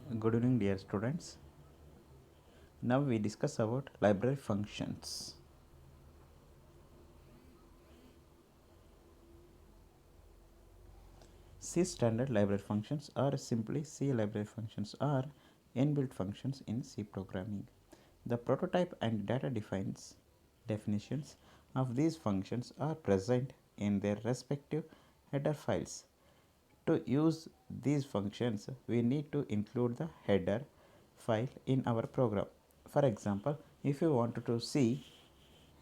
Good evening, dear students. Now we discuss about library functions. C standard library functions or simply C library functions are inbuilt functions in C programming. The prototype and data definitions of these functions are present in their respective header files. To use these functions, we need to include the header file in our program. For example, if you wanted to see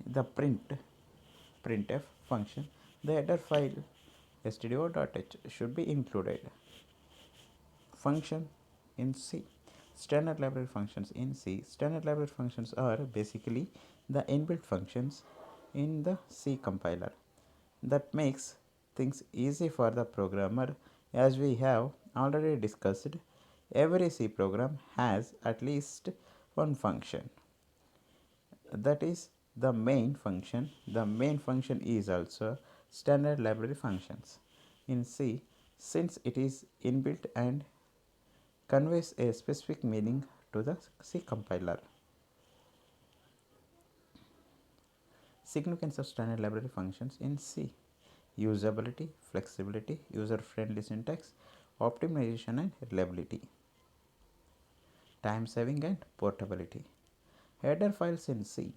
the printf function, the header file stdio.h should be included. Function in C. Standard library functions in C. Standard library functions are basically the inbuilt functions in the C compiler. That makes things easy for the programmer. As we have already discussed, every C program has at least one function. That is the main function. The main function is also standard library functions in C, since it is inbuilt and conveys a specific meaning to the C compiler. Significance of standard library functions in C: usability, flexibility, user-friendly syntax, optimization and reliability, time saving and portability. Header files in C.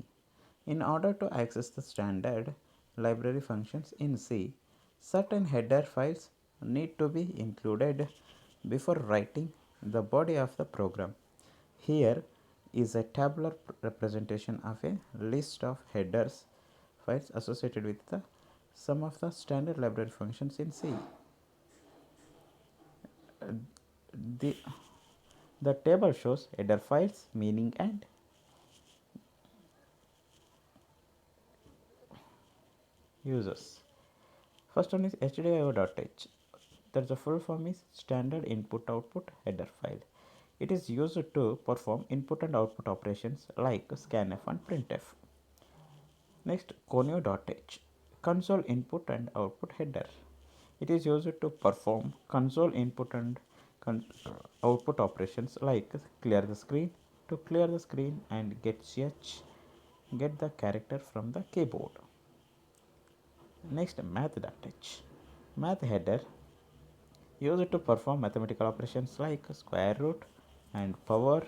In order to access the standard library functions in C, certain header files need to be included before writing the body of the program. Here is a tabular representation of a list of headers files associated with some of the standard library functions in C. The, the table shows header files, meaning and users. First one is stdio.h. That the full form is standard input output header file. It is used to perform input and output operations like scanf and printf. Next, conio.h, console input and output header. It is used to perform console input and output operations like clear the screen, to clear the screen and get the character from the keyboard. Next, math.h, math header, used to perform mathematical operations like square root and power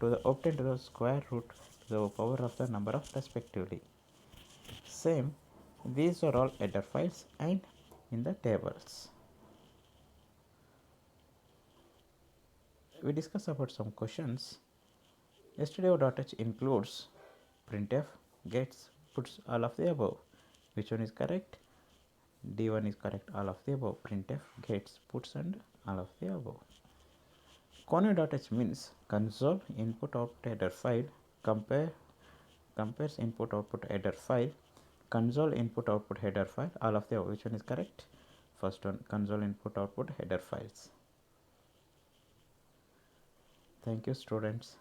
to the obtain to the square root to the power of the number of respectively. Same, these are all header files and in the tables. We discuss about some questions. stdio.h includes printf, gets, puts, all of the above. Which one is correct? D1 is correct, all of the above. Printf, gets, puts and all of the above. Conio.h means console input output header file, compares input output header file, console input output header file, all of the above. Which one is correct? First one, console input output header files. Thank you, students.